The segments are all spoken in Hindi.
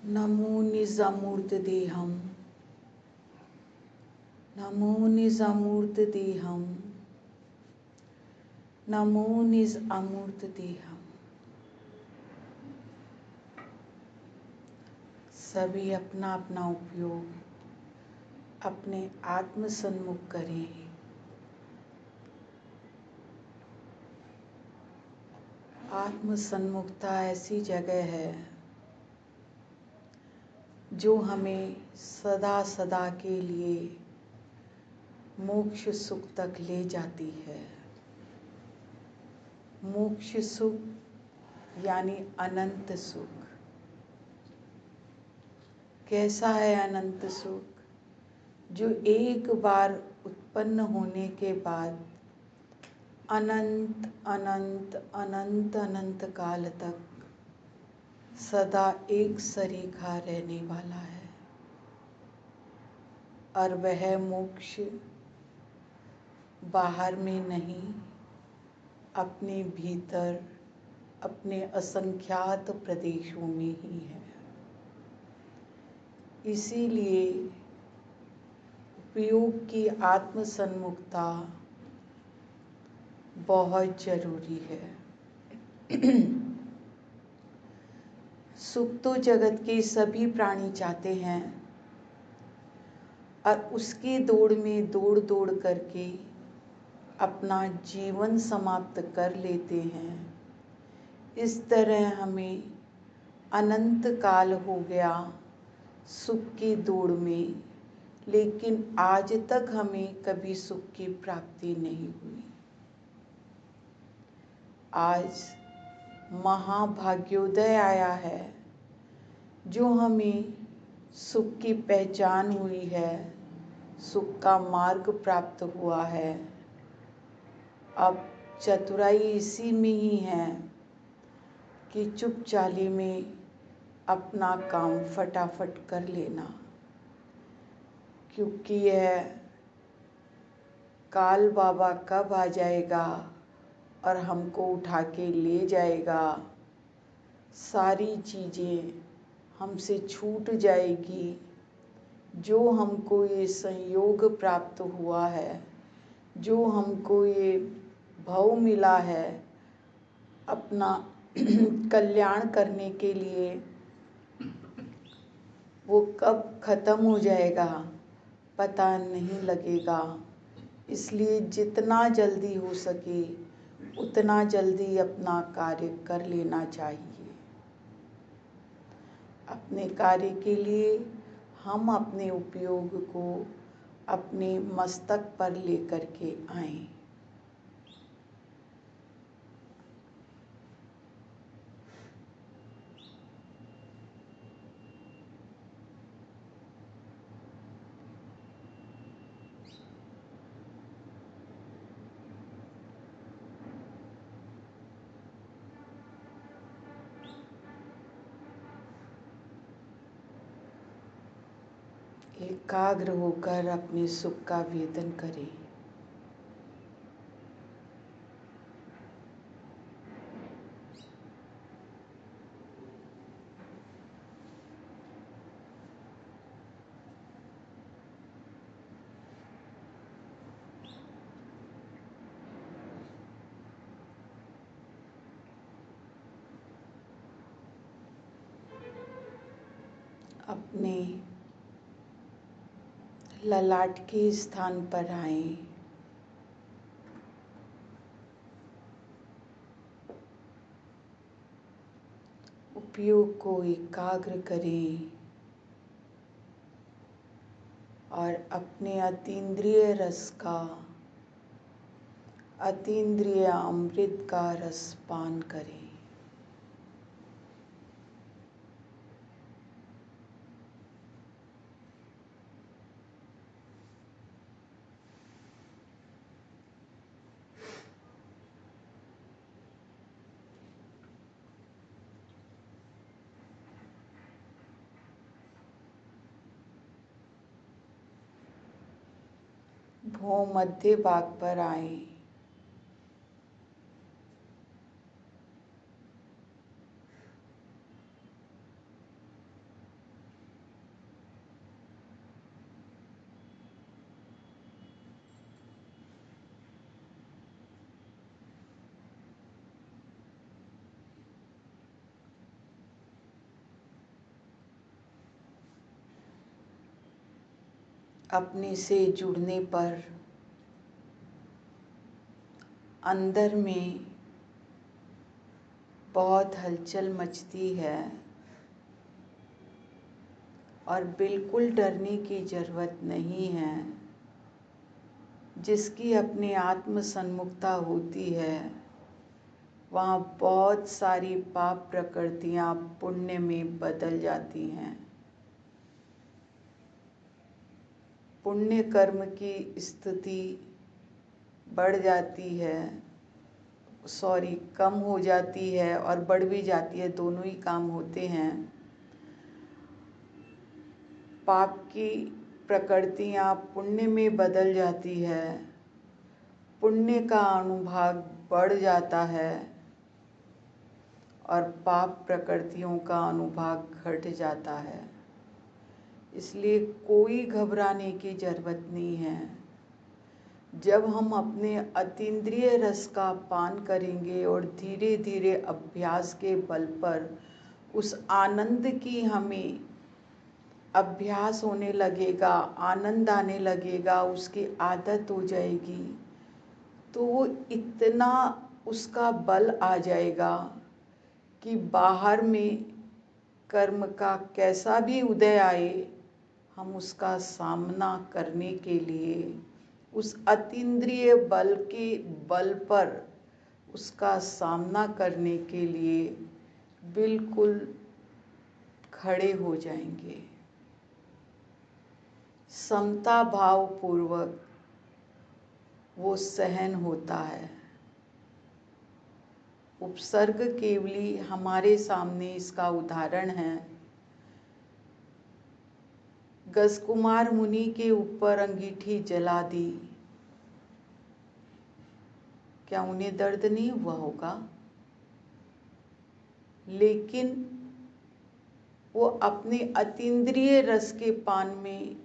नमो निजामूर्तदेहम, नमो निजामूर्तदेहम, नमो निजामूर्तदेहम। सभी अपना अपना उपयोग अपने आत्म सन्मुख करें। आत्म सन्मुखता ऐसी जगह है जो हमें सदा सदा के लिए मोक्ष सुख तक ले जाती है। मोक्ष सुख यानी अनंत सुख। कैसा है अनंत सुख? जो एक बार उत्पन्न होने के बाद अनंत अनंत अनंत अनंत काल तक सदा एक सरीखा रहने वाला है। और वह मोक्ष बाहर में नहीं, अपने भीतर अपने असंख्यात प्रदेशों में ही है। इसीलिए उपयोग की आत्म सन्मुखता बहुत जरूरी है। सुख तो जगत के सभी प्राणी चाहते हैं और उसकी दौड़ में दौड़ दौड़ करके अपना जीवन समाप्त कर लेते हैं। इस तरह हमें अनंत काल हो गया सुख की दौड़ में, लेकिन आज तक हमें कभी सुख की प्राप्ति नहीं हुई। आज महाभाग्योदय आया है जो हमें सुख की पहचान हुई है, सुख का मार्ग प्राप्त हुआ है। अब चतुराई इसी में ही है कि चुपचाली में अपना काम फटाफट कर लेना, क्योंकि यह काल बाबा कब आ जाएगा और हमको उठा के ले जाएगा। सारी चीज़ें हमसे छूट जाएगी। जो हमको ये संयोग प्राप्त हुआ है, जो हमको ये भाव मिला है अपना कल्याण करने के लिए, वो कब खत्म हो जाएगा पता नहीं लगेगा। इसलिए जितना जल्दी हो सके उतना जल्दी अपना कार्य कर लेना चाहिए। अपने कार्य के लिए हम अपने उपयोग को अपने मस्तक पर लेकर के आएं। एकाग्र होकर अपने सुख का वेदन करें। अपने ललाट के स्थान पर आएं। उपयोग को एकाग्र करें और अपने अतीन्द्रिय रस का, अतीन्द्रिय अमृत का रस पान करें। भौं मध्य भाग पर आएं। अपने से जुड़ने पर अंदर में बहुत हलचल मचती है और बिल्कुल डरने की ज़रूरत नहीं है। जिसकी अपने आत्म सन्मुखता होती है वहाँ बहुत सारी पाप प्रकृतियाँ पुण्य में बदल जाती हैं। पुण्य कर्म की स्थिति बढ़ जाती है, कम हो जाती है और बढ़ भी जाती है, दोनों ही काम होते हैं। पाप की प्रकृतियाँ पुण्य में बदल जाती है, पुण्य का अनुभाग बढ़ जाता है और पाप प्रकृतियों का अनुभाग घट जाता है। इसलिए कोई घबराने की ज़रूरत नहीं है। जब हम अपने अतीन्द्रिय रस का पान करेंगे और धीरे धीरे अभ्यास के बल पर उस आनंद की हमें अभ्यास होने लगेगा, आनंद आने लगेगा, उसकी आदत हो जाएगी, तो वो इतना उसका बल आ जाएगा कि बाहर में कर्म का कैसा भी उदय आए, हम उसका सामना करने के लिए उस अतीन्द्रिय बल के बल पर उसका सामना करने के लिए बिल्कुल खड़े हो जाएंगे। समता भाव पूर्वक वो सहन होता है। उपसर्ग केवली हमारे सामने इसका उदाहरण है। गजकुमार मुनि के ऊपर अंगीठी जला दी, क्या उन्हें दर्द नहीं हुआ होगा? लेकिन वो अपने अतीन्द्रिय रस के पान में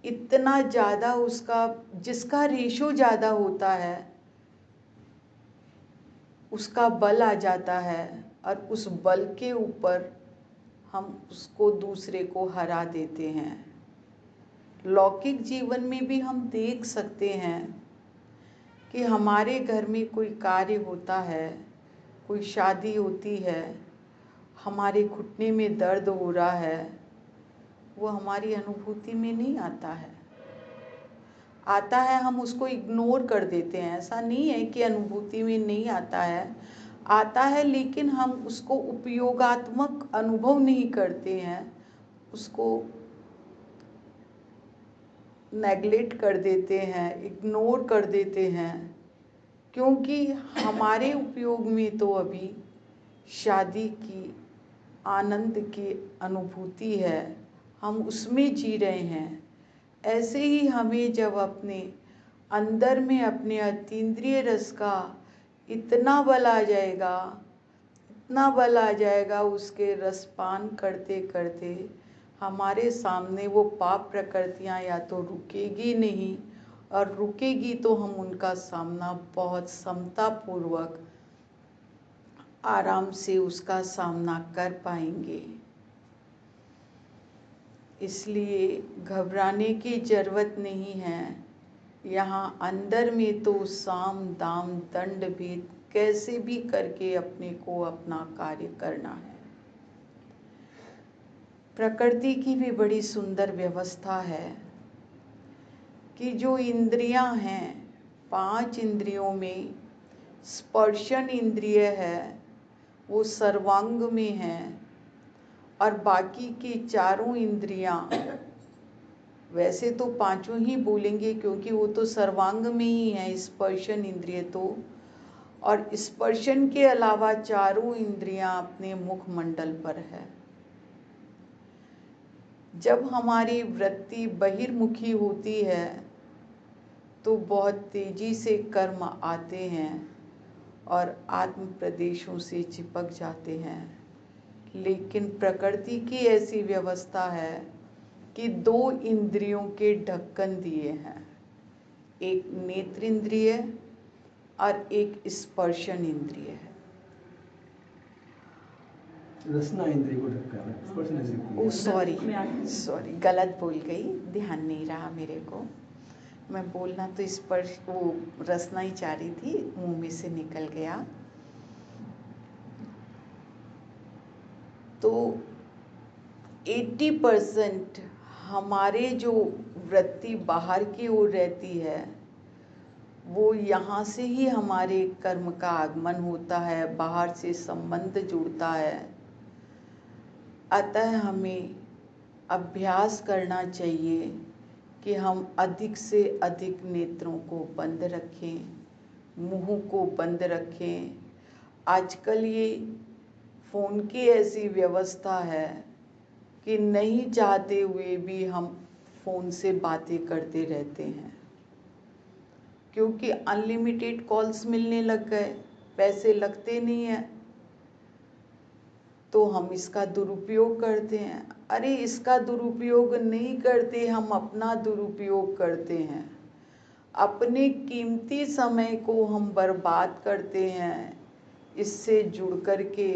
इतना ज़्यादा उसका, जिसका रेशो ज़्यादा होता है, उसका बल आ जाता है और उस बल के ऊपर हम उसको दूसरे को हरा देते हैं। लौकिक जीवन में भी हम देख सकते हैं कि हमारे घर में कोई कार्य होता है, कोई शादी होती है, हमारे घुटने में दर्द हो रहा है, वो हमारी अनुभूति में नहीं आता है। आता है, हम उसको इग्नोर कर देते हैं। ऐसा नहीं है कि अनुभूति में नहीं आता है, आता है, लेकिन हम उसको उपयोगात्मक अनुभव नहीं करते हैं, उसको नेगलेक्ट कर देते हैं, इग्नोर कर देते हैं, क्योंकि हमारे उपयोग में तो अभी शादी की आनंद की अनुभूति है, हम उसमें जी रहे हैं। ऐसे ही हमें जब अपने अंदर में अपने अतीन्द्रिय रस का इतना बल आ जाएगा, इतना बल आ जाएगा, उसके रसपान करते करते हमारे सामने वो पाप प्रकृतियाँ या तो रुकेगी नहीं, और रुकेगी तो हम उनका सामना बहुत समतापूर्वक आराम से उसका सामना कर पाएंगे। इसलिए घबराने की ज़रूरत नहीं है। यहाँ अंदर में तो साम दाम दंड भेद कैसे भी करके अपने को अपना कार्य करना है। प्रकृति की भी बड़ी सुंदर व्यवस्था है कि जो इंद्रियां हैं, 5 इंद्रियों में स्पर्शन इंद्रिय है, वो सर्वांग में है, और बाकी की 4 इंद्रियां, वैसे तो 5 ही बोलेंगे क्योंकि वो तो सर्वांग में ही है, स्पर्शन इंद्रिय तो, और स्पर्शन के अलावा 4 इंद्रियां अपने मुखमंडल पर है। जब हमारी वृत्ति बहिर्मुखी होती है तो बहुत तेजी से कर्म आते हैं और आत्म प्रदेशों से चिपक जाते हैं। लेकिन प्रकृति की ऐसी व्यवस्था है कि 2 इंद्रियों के ढक्कन दिए हैं, एक नेत्र इंद्रिय और एक स्पर्शन इंद्रिय है। रसना इंद्रिय को ढकना है, स्पर्श इंद्रिय को। ओ सॉरी सॉरी, गलत बोल गई, ध्यान नहीं रहा मेरे को। मैं बोलना तो स्पर्श वो रसना ही चाह रही थी, मुंह में से निकल गया। तो 80% हमारे जो वृत्ति बाहर की ओर रहती है, वो यहाँ से ही हमारे कर्म का आगमन होता है, बाहर से संबंध जुड़ता है। अतः हमें अभ्यास करना चाहिए कि हम अधिक से अधिक नेत्रों को बंद रखें, मुंह को बंद रखें। आजकल ये फ़ोन की ऐसी व्यवस्था है कि नहीं चाहते हुए भी हम फ़ोन से बातें करते रहते हैं, क्योंकि अनलिमिटेड कॉल्स मिलने लग गए, पैसे लगते नहीं हैं, तो हम इसका दुरुपयोग करते हैं। अरे इसका दुरुपयोग नहीं करते, हम अपना दुरुपयोग करते हैं। अपने कीमती समय को हम बर्बाद करते हैं इससे जुड़ कर के,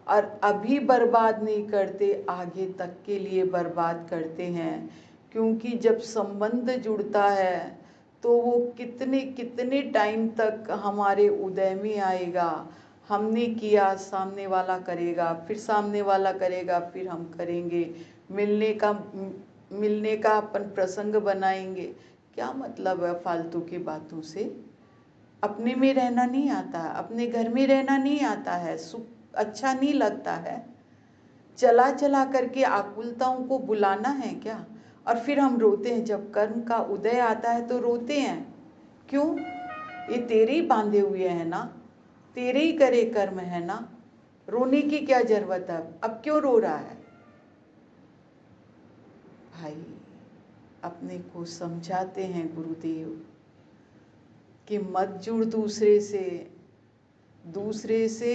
और अभी बर्बाद नहीं करते, आगे तक के लिए बर्बाद करते हैं। क्योंकि जब संबंध जुड़ता है तो वो कितने कितने टाइम तक हमारे उदय में आएगा। हमने किया, सामने वाला करेगा, फिर सामने वाला करेगा, फिर हम करेंगे, मिलने का अपन प्रसंग बनाएंगे। क्या मतलब है फालतू की बातों से? अपने में रहना नहीं आता है, अपने घर में रहना नहीं आता है, सुख अच्छा नहीं लगता है, चला चला करके आकुलताओं को बुलाना है क्या? और फिर हम रोते हैं, जब कर्म का उदय आता है तो रोते हैं। क्यों? ये तेरे ही बांधे हुए हैं ना, तेरे ही करे कर्म है ना, रोने की क्या जरूरत है? अब क्यों रो रहा है? भाई अपने को समझाते हैं गुरुदेव कि मत जुड़ दूसरे से, दूसरे से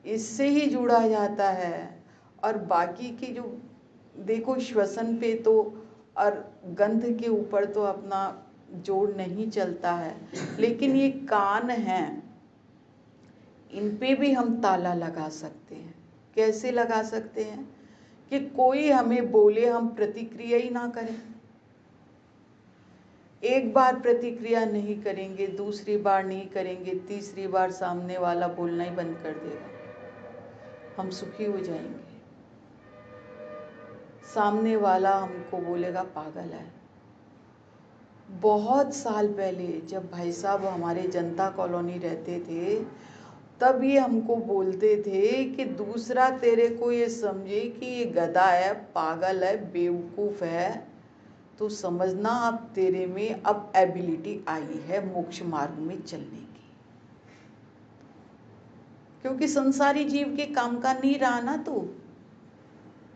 इससे ही जुड़ा जाता है। और बाकी की जो देखो, श्वसन पे तो और गंध के ऊपर तो अपना जोड़ नहीं चलता है, लेकिन ये कान हैं, इन पे भी हम ताला लगा सकते हैं। कैसे लगा सकते हैं? कि कोई हमें बोले हम प्रतिक्रिया ही ना करें। एक बार प्रतिक्रिया नहीं करेंगे, दूसरी बार नहीं करेंगे, तीसरी बार सामने वाला बोलना ही बंद कर देगा, हम सुखी हो जाएंगे। सामने वाला हमको बोलेगा पागल है। बहुत साल पहले जब भाई साहब हमारे जनता कॉलोनी रहते थे, तब ये हमको बोलते थे कि दूसरा तेरे को ये समझे कि ये गधा है, पागल है, बेवकूफ़ है, तो समझना अब तेरे में अब एबिलिटी आई है मोक्ष मार्ग में चलने की। क्योंकि संसारी जीव के काम का नहीं रहा ना तू,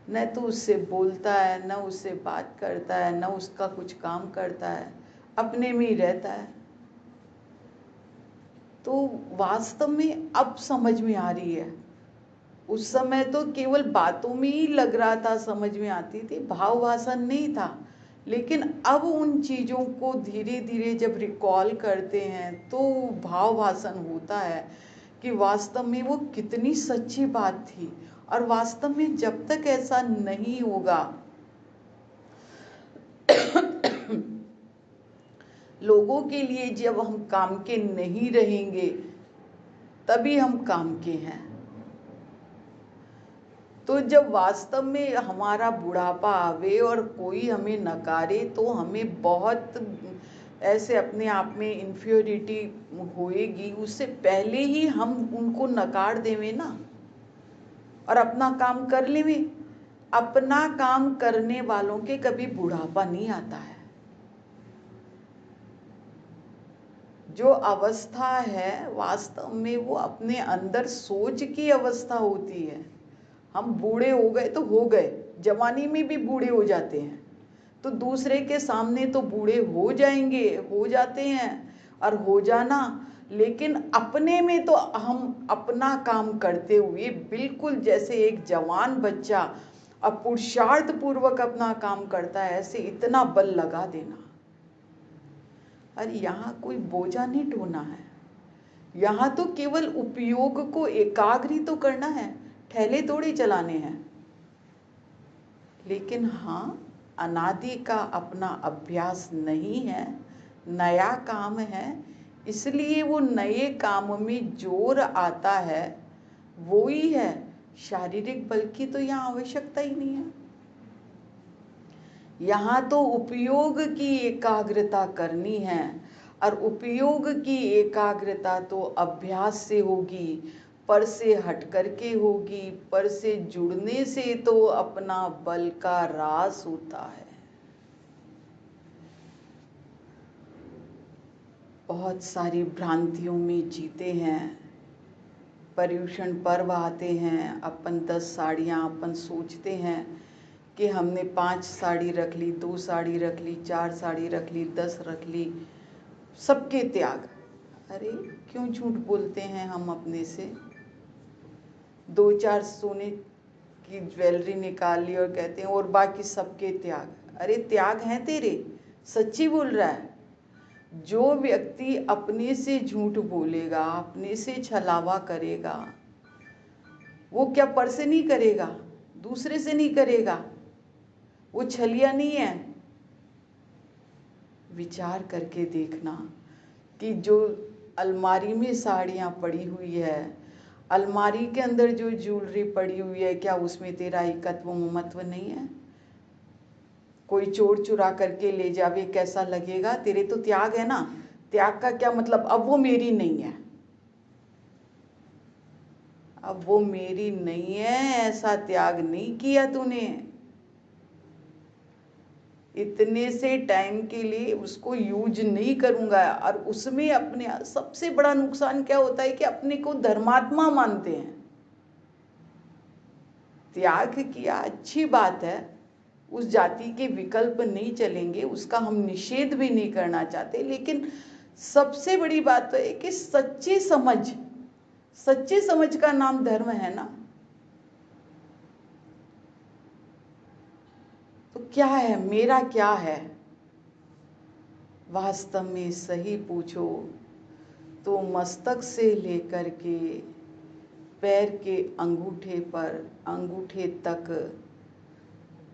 न तो उससे बोलता है, न उससे बात करता है, न उसका कुछ काम करता है, अपने में ही रहता है। तो वास्तव में अब समझ में आ रही है। उस समय तो केवल बातों में ही लग रहा था, समझ में आती थी, भाव भाषण नहीं था। लेकिन अब उन चीज़ों को धीरे धीरे जब रिकॉल करते हैं तो भाव भाषण होता है कि वास्तव में वो कितनी सच्ची बात थी। और वास्तव में जब तक ऐसा नहीं होगा, लोगों के लिए जब हम काम के नहीं रहेंगे, तभी हम काम के हैं। तो जब वास्तव में हमारा बुढ़ापा आवे और कोई हमें नकारे, तो हमें बहुत ऐसे अपने आप में इन्फियोरिटी होएगी। उससे पहले ही हम उनको नकार देवे ना और अपना काम कर लेवे। अपना काम करने वालों के कभी बुढ़ापा नहीं आता है। जो अवस्था है वास्तव में वो अपने अंदर सोच की अवस्था होती है। हम बूढ़े हो गए तो हो गए, जवानी में भी बूढ़े हो जाते हैं, तो दूसरे के सामने तो बूढ़े हो जाएंगे, हो जाते हैं और हो जाना। लेकिन अपने में तो हम अपना काम करते हुए बिल्कुल जैसे एक जवान बच्चा अब पुरुषार्थ पूर्वक अपना काम करता है, ऐसे इतना बल लगा देना। अरे यहाँ कोई बोझा नहीं ढोना है, यहाँ तो केवल उपयोग को एकाग्र तो करना है। ठेले थोड़ी चलाने हैं। लेकिन हाँ, अनादि का अपना अभ्यास नहीं है, नया काम है, इसलिए वो नए काम में जोर आता है, वो ही है। शारीरिक बल की तो यहाँ आवश्यकता ही नहीं है। यहाँ तो उपयोग की एकाग्रता करनी है, और उपयोग की एकाग्रता तो अभ्यास से होगी, पर से हट करके होगी, पर से जुड़ने से तो अपना बल का ह्रास होता है। बहुत सारी भ्रांतियों में जीते हैं। पर्युषण पर्व आते हैं, अपन 10 साड़ियाँ, अपन सोचते हैं कि हमने 5 साड़ी रख ली, 2 साड़ी रख ली, 4 साड़ी रख ली, 10 रख ली, सबके त्याग। अरे क्यों झूठ बोलते हैं हम अपने से? 2-4 सोने की ज्वेलरी निकाल ली और कहते हैं और बाकी सबके त्याग। अरे त्याग हैं तेरे, सच्ची बोल रहा है। जो व्यक्ति अपने से झूठ बोलेगा, अपने से छलावा करेगा, वो क्या पर से नहीं करेगा, दूसरे से नहीं करेगा? वो छलिया नहीं है। विचार करके देखना कि जो अलमारी में साड़ियाँ पड़ी हुई है, अलमारी के अंदर जो ज्वेलरी पड़ी हुई है, क्या उसमें तेरा एकत्व ममत्व नहीं है? कोई चोर चुरा करके ले जावे, कैसा लगेगा? तेरे तो त्याग है ना। त्याग का क्या मतलब? अब वो मेरी नहीं है, अब वो मेरी नहीं है, ऐसा त्याग नहीं किया तूने। इतने से टाइम के लिए उसको यूज नहीं करूँगा। और उसमें अपने सबसे बड़ा नुकसान क्या होता है कि अपने को धर्मात्मा मानते हैं। त्याग किया अच्छी बात है, उस जाति के विकल्प नहीं चलेंगे, उसका हम निषेध भी नहीं करना चाहते, लेकिन सबसे बड़ी बात तो है कि सच्ची समझ का नाम धर्म है ना। तो क्या है मेरा, क्या है वास्तव में? सही पूछो तो मस्तक से लेकर के पैर के अंगूठे तक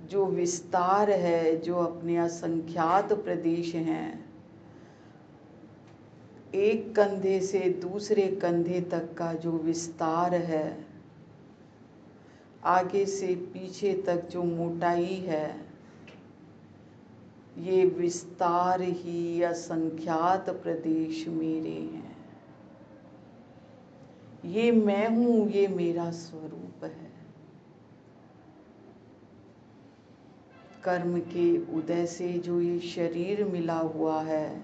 जो विस्तार है, जो अपने असंख्यात प्रदेश हैं, एक कंधे से दूसरे कंधे तक का जो विस्तार है, आगे से पीछे तक जो मोटाई है, ये विस्तार ही असंख्यात प्रदेश मेरे हैं। ये मैं हूँ, ये मेरा स्वरूप है। कर्म के उदय से जो ये शरीर मिला हुआ है,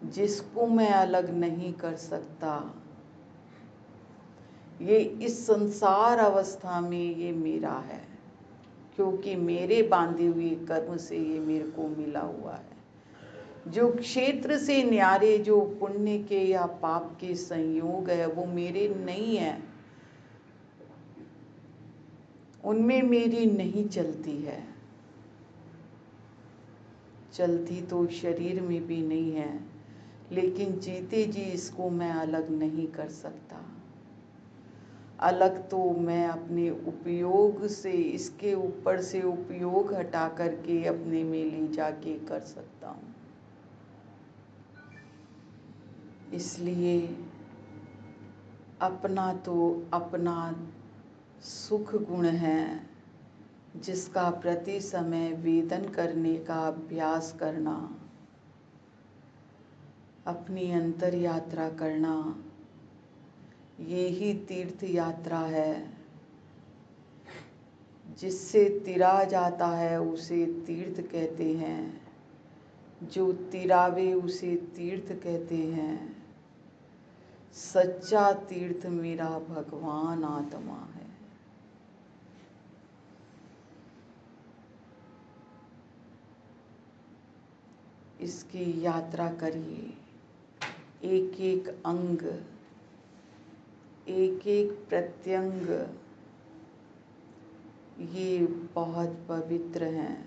जिसको मैं अलग नहीं कर सकता, ये इस संसार अवस्था में ये मेरा है, क्योंकि मेरे बांधे हुए कर्म से ये मेरे को मिला हुआ है। जो क्षेत्र से न्यारे जो पुण्य के या पाप के संयोग है, वो मेरे नहीं है, उनमें मेरी नहीं चलती है। चलती तो शरीर में भी नहीं है, लेकिन जीते जी इसको मैं अलग नहीं कर सकता। अलग तो मैं अपने उपयोग से, इसके ऊपर से उपयोग हटा करके अपने में ले जाके कर सकता हूँ। इसलिए अपना तो अपना सुख गुण है, जिसका प्रति समय वेदन करने का अभ्यास करना, अपनी अंतर यात्रा करना, ये ही तीर्थ यात्रा है। जिससे तिरा जाता है उसे तीर्थ कहते हैं, जो तिरावे उसे तीर्थ कहते हैं। सच्चा तीर्थ मेरा भगवान आत्मा है। इसकी यात्रा करिए, एक एक अंग, एक एक प्रत्यंग ये बहुत पवित्र हैं।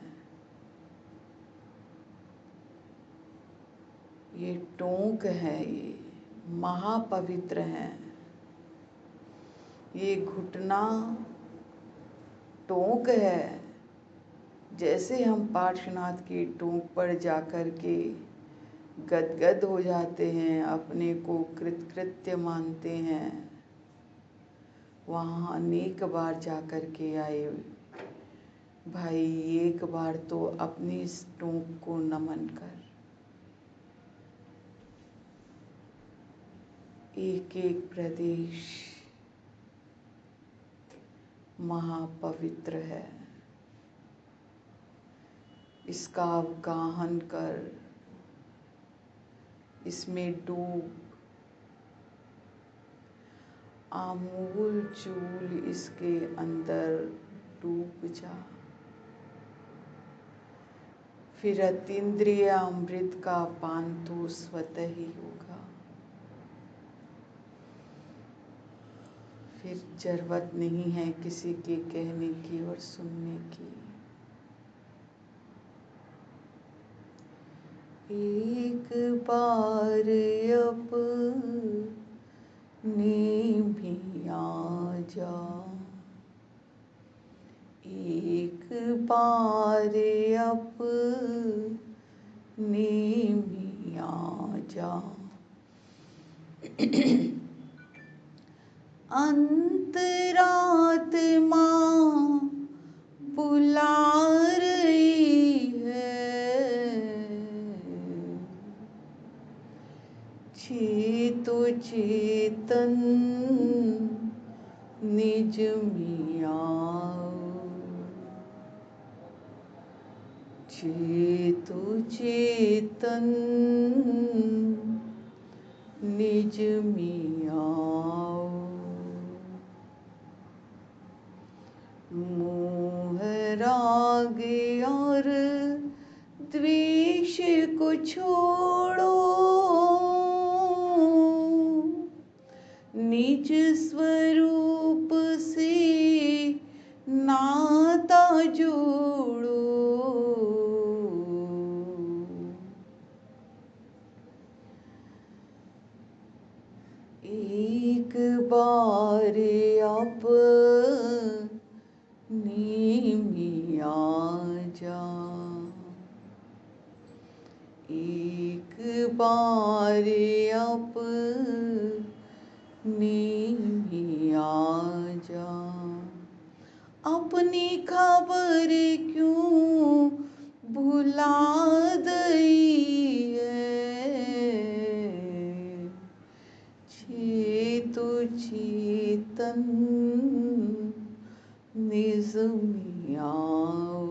ये टोंक है, ये महापवित्र हैं। ये घुटना टोंक है। जैसे हम पार्श्वनाथ की टोंक पर जाकर के गदगद हो जाते हैं, अपने को कृतकृत्य मानते हैं, वहाँ अनेक बार जाकर के आए भाई, एक बार तो अपनी इस टोंक को नमन कर। एक एक प्रदेश महापवित्र है, इसका अवगाहन कर, इसमें डूब, आमूल चूल इसके अंदर डूब जा। फिर अतीन्द्रिय अमृत का पान तो स्वतः ही होगा। फिर जरूरत नहीं है किसी के कहने की और सुनने की। एक बार अपने भी आ जा, एक बार अपने भी आ जा। अंतरात्मा बुला रही है, चेतो चेतन निज में आओ, चेतो चेतन निज में आओ। मोह राग और द्वेष को छोड़ो, निज स्वरूप से नाता जोड़ो। एक बार अपने में आ जा, एक बार अपने में आ जा। अपनी खबर क्यों भुला दई है, चेतो चेतन निज में आओ,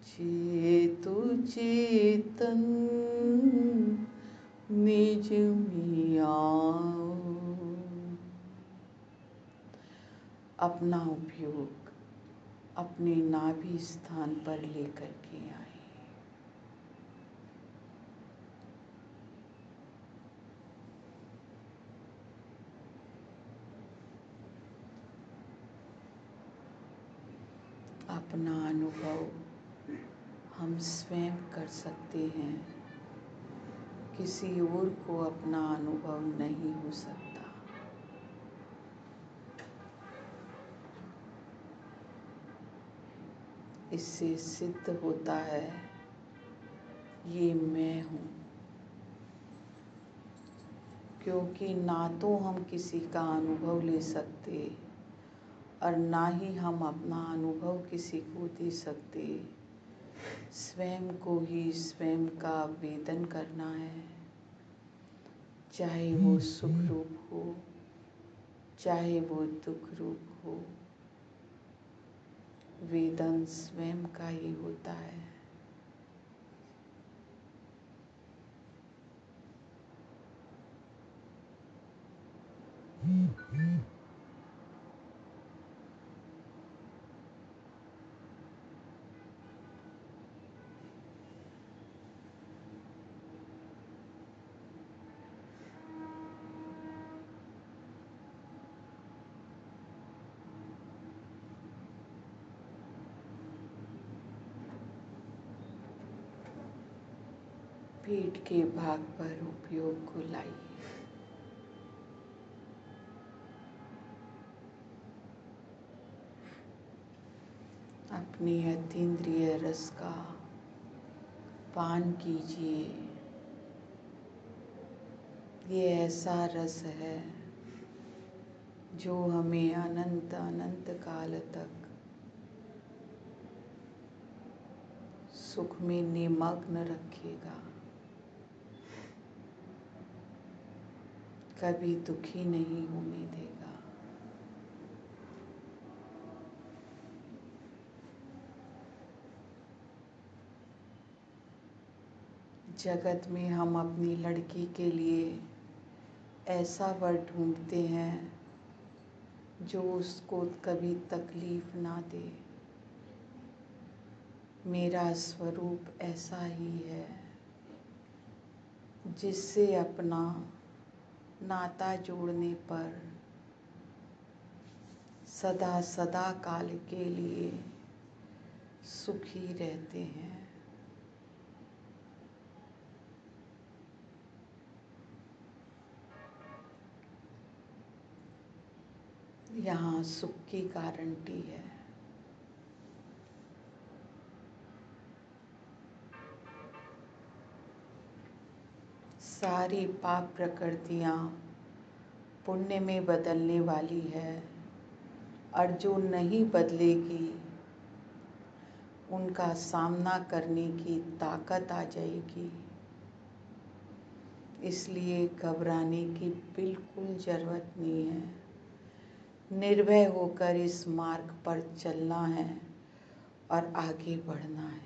चेतो चेतन निज में आओ। अपना उपयोग अपने नाभि स्थान पर लेकर के आए। अपना अनुभव हम स्वयं कर सकते हैं, किसी और को अपना अनुभव नहीं हो सकता। इससे सिद्ध होता है ये मैं हूँ, क्योंकि ना तो हम किसी का अनुभव ले सकते और ना ही हम अपना अनुभव किसी को दे सकते। स्वयं को ही स्वयं का वेदन करना है, चाहे वो सुख रूप हो, चाहे वो दुख रूप हो, वेदन स्वयं का ही होता है। पेट के भाग पर उपयोग को लाइए। अपनी अतीन्द्रिय रस का पान कीजिए। ये ऐसा रस है जो हमें अनंत अनंत काल तक सुख में निमग्न रखेगा, कभी दुखी नहीं होने देगा। जगत में हम अपनी लड़की के लिए ऐसा वर ढूंढते हैं जो उसको कभी तकलीफ ना दे। मेरा स्वरूप ऐसा ही है जिससे अपना नाता जोड़ने पर सदा सदा काल के लिए सुखी रहते हैं। यहाँ सुख की गारंटी है। सारी पाप प्रकृतियाँ पुण्य में बदलने वाली है और जो नहीं बदलेगी उनका सामना करने की ताकत आ जाएगी। इसलिए घबराने की बिल्कुल ज़रूरत नहीं है। निर्भय होकर इस मार्ग पर चलना है और आगे बढ़ना है।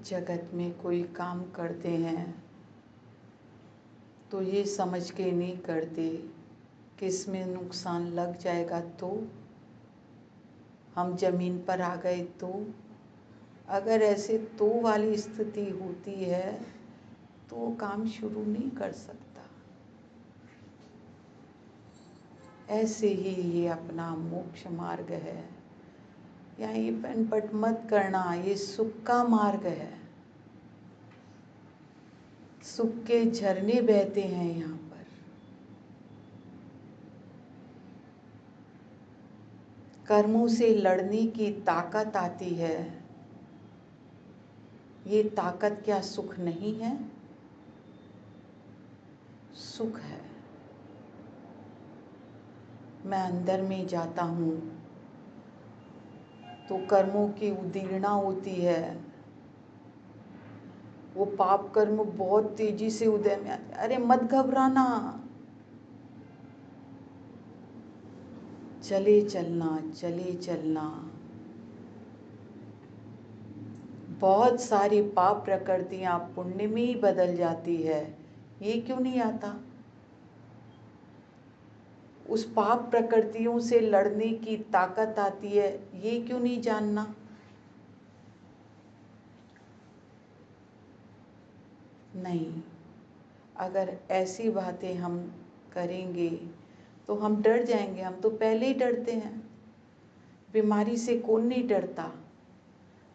जगत में कोई काम करते हैं तो ये समझ के नहीं करते कि इसमें नुकसान लग जाएगा तो हम जमीन पर आ गए तो अगर ऐसे तो वाली स्थिति होती है तो वो काम शुरू नहीं कर सकता। ऐसे ही ये अपना मोक्ष मार्ग है। यहाँ ये पनपट मत करना, ये सुख का मार्ग है। सुख के झरने बहते हैं यहाँ पर। कर्मों से लड़ने की ताकत आती है। ये ताकत क्या सुख नहीं है? सुख है। मैं अंदर में जाता हूँ तो कर्मों की उदीर्णा होती है। वो पाप कर्म बहुत तेजी से उदय में आते। अरे मत घबराना, चले चलना, चले चलना। बहुत सारी पाप प्रकृतियां पुण्य में ही बदल जाती है। ये क्यों नहीं आता? उस पाप प्रकृतियों से लड़ने की ताकत आती है, ये क्यों नहीं जानना? नहीं, अगर ऐसी बातें हम करेंगे तो हम डर जाएंगे। हम तो पहले ही डरते हैं। बीमारी से कौन नहीं डरता?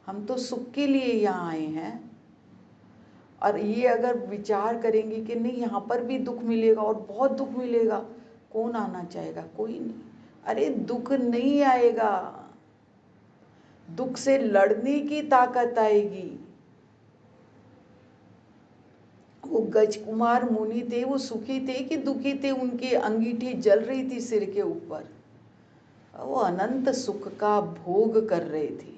हम तो सुख के लिए यहाँ आए हैं। और ये अगर विचार करेंगे कि नहीं यहाँ पर भी दुख मिलेगा और बहुत दुख मिलेगा, कौन आना चाहेगा? कोई नहीं। अरे दुख नहीं आएगा, दुख से लड़ने की ताकत आएगी। वो गजकुमार मुनि थे, वो सुखी थे कि दुखी थे? उनकी अंगीठी जल रही थी सिर के ऊपर। वो अनंत सुख का भोग कर रहे थे।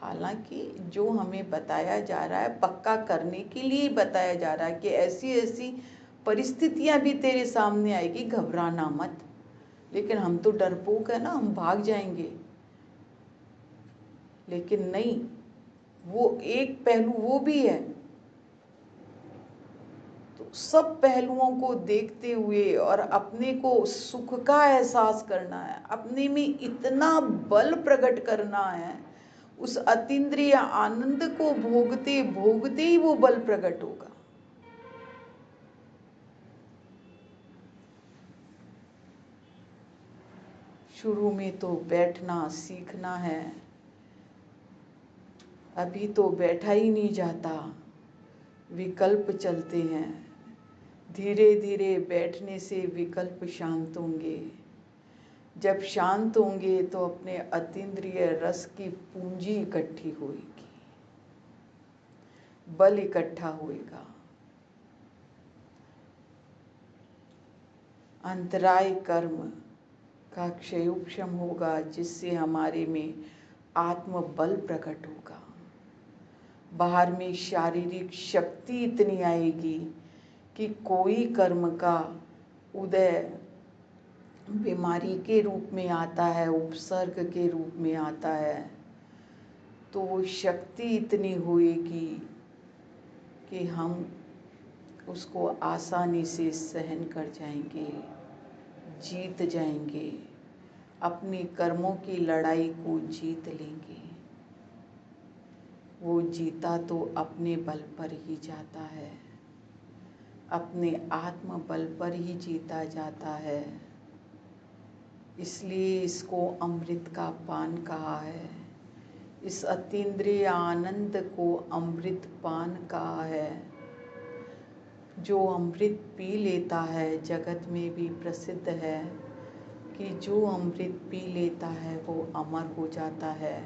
हालांकि जो हमें बताया जा रहा है पक्का करने के लिए बताया जा रहा है कि ऐसी ऐसी परिस्थितियां भी तेरे सामने आएगी, घबराना मत। लेकिन हम तो डरपोक है ना, हम भाग जाएंगे। लेकिन नहीं, वो एक पहलू वो भी है। तो सब पहलुओं को देखते हुए और अपने को सुख का एहसास करना है, अपने में इतना बल प्रकट करना है, उस अतीन्द्रिय आनंद को भोगते भोगते ही वो बल प्रकट होगा। शुरू में तो बैठना सीखना है, अभी तो बैठा ही नहीं जाता, विकल्प चलते हैं। धीरे धीरे बैठने से विकल्प शांत होंगे। जब शांत होंगे तो अपने अतीन्द्रिय रस की पूंजी इकट्ठी होगी, बल इकट्ठा होएगा। अंतराय कर्म का क्षयोक्षम होगा, जिससे हमारे में आत्मबल प्रकट होगा। बाहर में शारीरिक शक्ति इतनी आएगी कि कोई कर्म का उदय बीमारी के रूप में आता है, उपसर्ग के रूप में आता है, तो वो शक्ति इतनी होएगी कि हम उसको आसानी से सहन कर जाएंगे, जीत जाएंगे, अपने कर्मों की लड़ाई को जीत लेंगे। वो जीता तो अपने बल पर ही जाता है, अपने आत्म बल पर ही जीता जाता है। इसलिए इसको अमृत का पान कहा है, इस अतीन्द्रिय आनंद को अमृत पान कहा है। जो अमृत पी लेता है, जगत में भी प्रसिद्ध है कि जो अमृत पी लेता है वो अमर हो जाता है।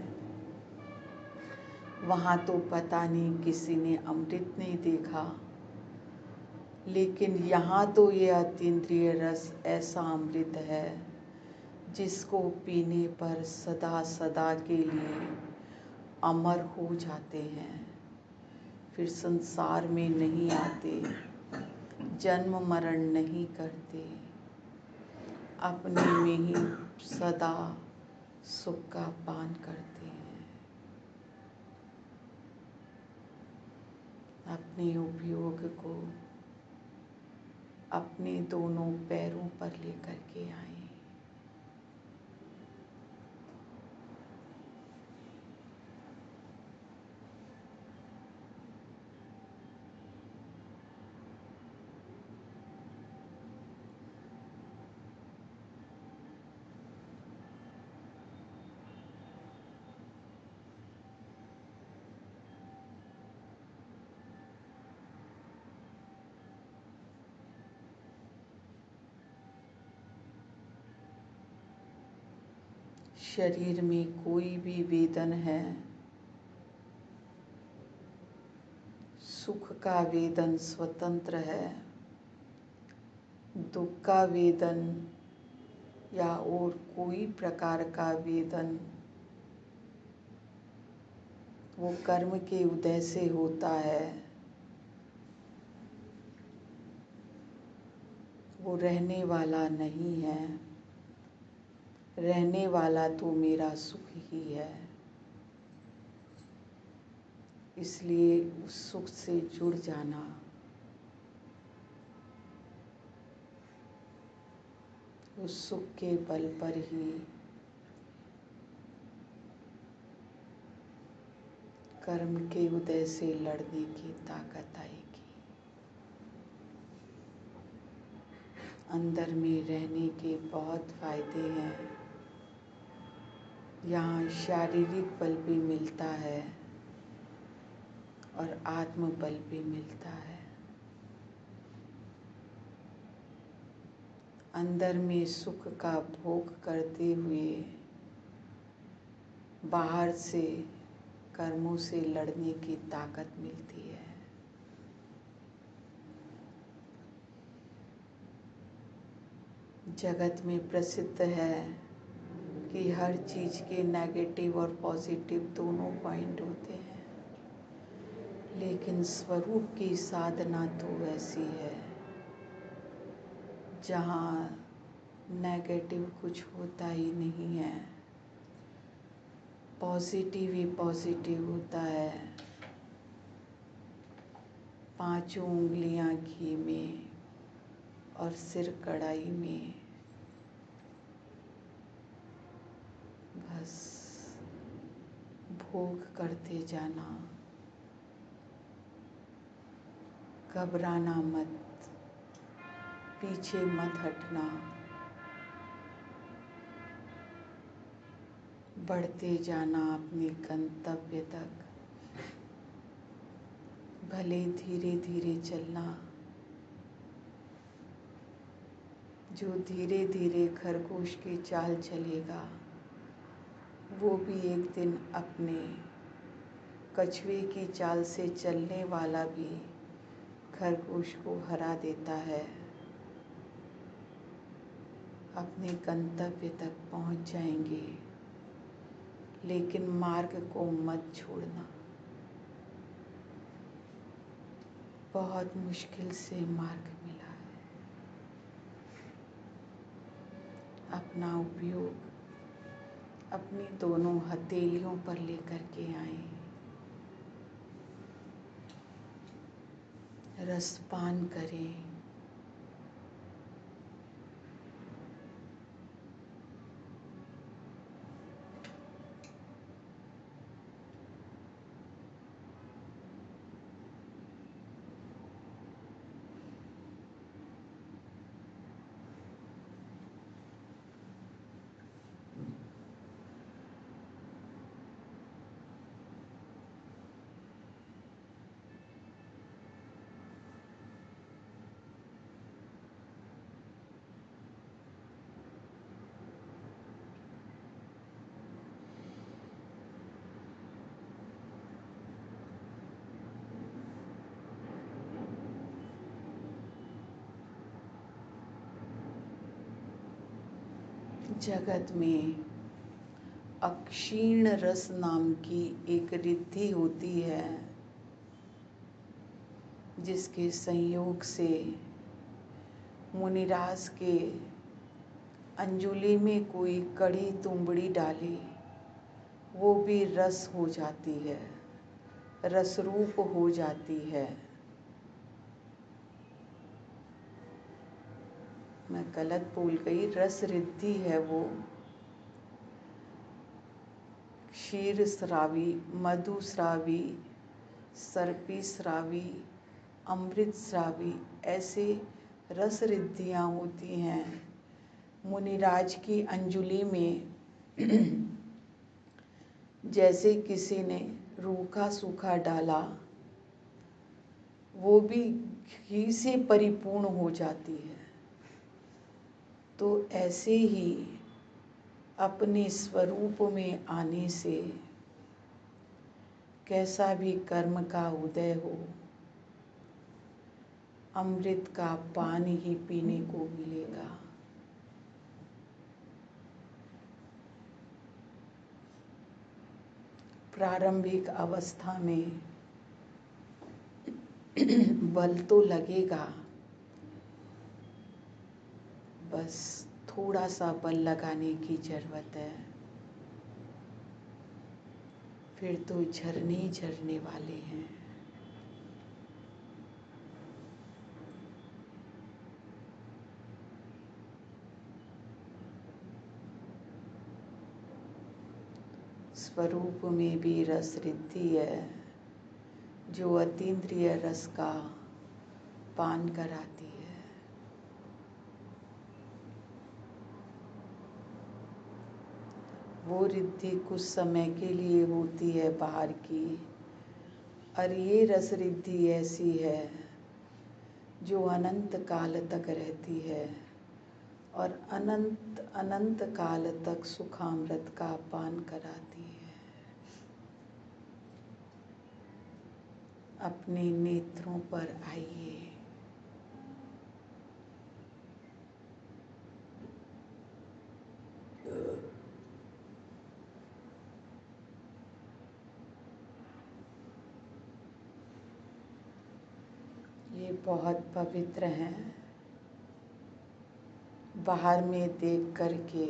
वहाँ तो पता नहीं किसी ने अमृत नहीं देखा, लेकिन यहाँ तो ये अतीन्द्रिय रस ऐसा अमृत है जिसको पीने पर सदा सदा के लिए अमर हो जाते हैं, फिर संसार में नहीं आते, जन्म मरण नहीं करते, अपने में ही सदा सुख का पान करते हैं। अपने उपयोग को अपने दोनों पैरों पर लेकर के आए। शरीर में कोई भी वेदन है, सुख का वेदन स्वतंत्र है, दुख का वेदन या और कोई प्रकार का वेदन वो कर्म के उदय से होता है। वो रहने वाला नहीं है, रहने वाला तो मेरा सुख ही है। इसलिए उस सुख से जुड़ जाना, उस सुख के बल पर ही कर्म के उदय से लड़ने की ताकत आएगी। अंदर में रहने के बहुत फायदे हैं। यहाँ शारीरिक बल भी मिलता है और आत्म बल भी मिलता है। अंदर में सुख का भोग करते हुए बाहर से कर्मों से लड़ने की ताकत मिलती है। जगत में प्रसिद्ध है कि हर चीज़ के नेगेटिव और पॉजिटिव दोनों पॉइंट होते हैं, लेकिन स्वरूप की साधना तो वैसी है जहाँ नेगेटिव कुछ होता ही नहीं है, पॉजिटिव ही पॉजिटिव होता है। पांचों उंगलियां घी में और सिर कढ़ाई में, बस भोग करते जाना, घबराना मत, पीछे मत हटना। बढ़ते जाना अपने गंतव्य तक, भले धीरे धीरे चलना। जो धीरे धीरे खरगोश की चाल चलेगा वो भी एक दिन अपने कछुए की चाल से चलने वाला भी खरगोश को हरा देता है। अपने गंतव्य तक पहुंच जाएंगे, लेकिन मार्ग को मत छोड़ना। बहुत मुश्किल से मार्ग मिला है, अपना उपयोग अपनी दोनों हथेलियों पर लेकर के आए। रसपान करें। जगत में अक्षीण रस नाम की एक रिद्धि होती है, जिसके संयोग से मुनिराज के अंजुलि में कोई कड़ी तुंबड़ी डाले वो भी रस हो जाती है, रसरूप हो जाती है। मैं गलत बोल गई, रस रिद्धि है वो। क्षीर स्रावी, मधु स्रावी, सर्पी स्रावी, अमृत स्रावी, ऐसे रस रिद्धियाँ होती हैं। मुनिराज की अंजुलि में जैसे किसी ने रूखा सूखा डाला, वो भी घी से परिपूर्ण हो जाती है। तो ऐसे ही अपने स्वरूप में आने से कैसा भी कर्म का उदय हो, अमृत का पान ही पीने को मिलेगा। प्रारंभिक अवस्था में बल तो लगेगा, बस थोड़ा सा बल लगाने की जरूरत है, फिर तो झरने ही झरने वाले हैं। स्वरूप में भी रस रिद्धि है, जो अतीन्द्रिय रस का पान कराती है। वो रिद्धि कुछ समय के लिए होती है बाहर की, और ये रस रिद्धि ऐसी है जो अनंत काल तक रहती है और अनंत अनंत काल तक सुखामृत का पान कराती है। अपने नेत्रों पर आइए। ये बहुत पवित्र हैं। बाहर में देख करके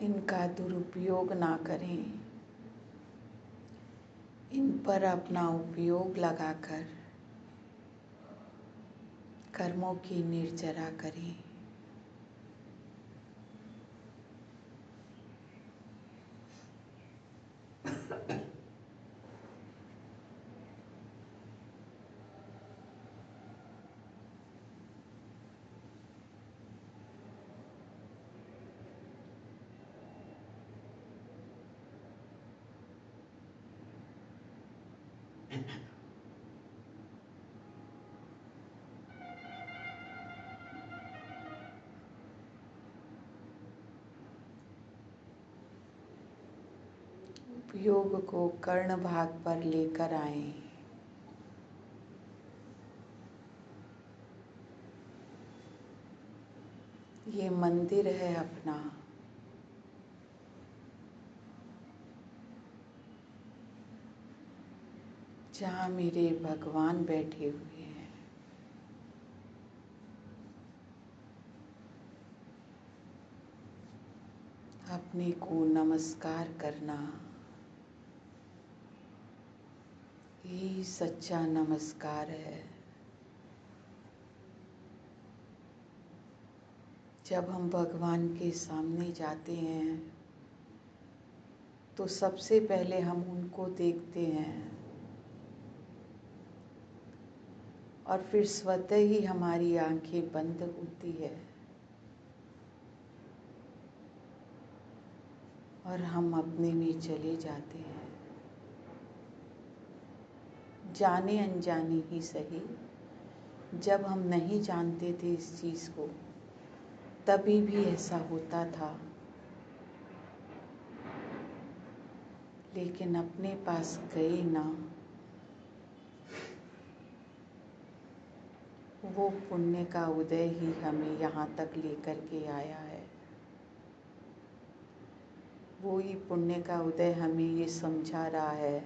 इनका दुरुपयोग ना करें, इन पर अपना उपयोग लगाकर कर्मों की निर्जरा करें। योग को कर्ण भाग पर लेकर आएं। ये मंदिर है अपना। जहाँ मेरे भगवान बैठे हुए हैं। अपने को नमस्कार करना, यही सच्चा नमस्कार है। जब हम भगवान के सामने जाते हैं तो सबसे पहले हम उनको देखते हैं और फिर स्वतः ही हमारी आंखें बंद होती है और हम अपने में चले जाते हैं। जाने अनजाने ही सही, जब हम नहीं जानते थे इस चीज़ को तभी भी ऐसा होता था, लेकिन अपने पास गए ना, वो पुण्य का उदय ही हमें यहाँ तक लेकर के आया है। वो ही पुण्य का उदय हमें ये समझा रहा है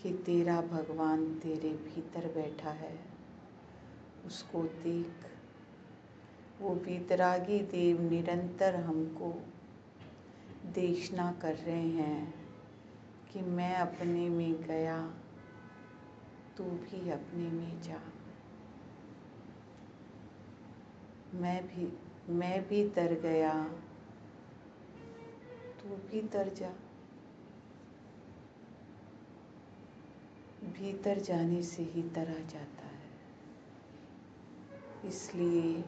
कि तेरा भगवान तेरे भीतर बैठा है, उसको देख। वो वीतरागी देव निरंतर हमको देखना कर रहे हैं कि मैं अपने में गया, तू भी अपने में जा। मैं भी तर गया, तू भी तर जा। भीतर जाने से ही तरा जाता है। इसलिए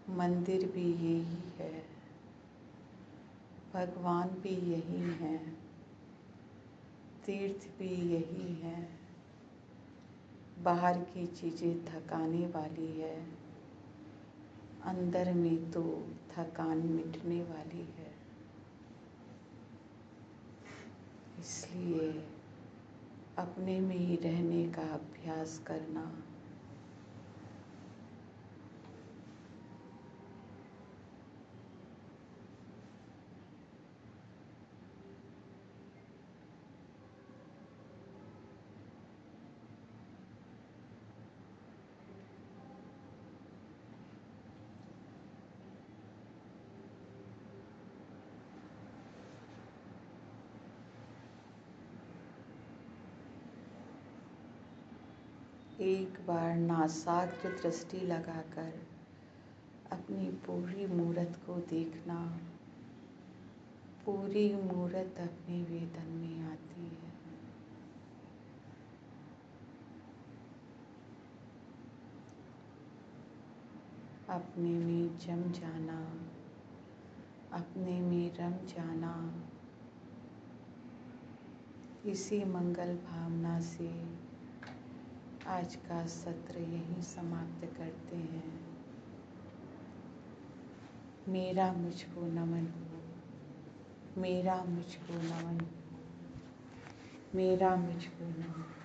मंदिर भी यही है, भगवान भी यही है, तीर्थ भी यही है। बाहर की चीज़ें थकाने वाली है, अंदर में तो थकान मिटने वाली है। इसलिए अपने में ही रहने का अभ्यास करना। एक बार नासाग्र दृष्टि लगाकर अपनी पूरी मूरत को देखना। पूरी मूरत अपने वेदन में आती है। अपने में जम जाना, अपने में रम जाना। इसी मंगल भावना से आज का सत्र यहीं समाप्त करते हैं। मेरा मुझको नमन हो, मेरा मुझको नमन हो, मेरा मुझको नमन।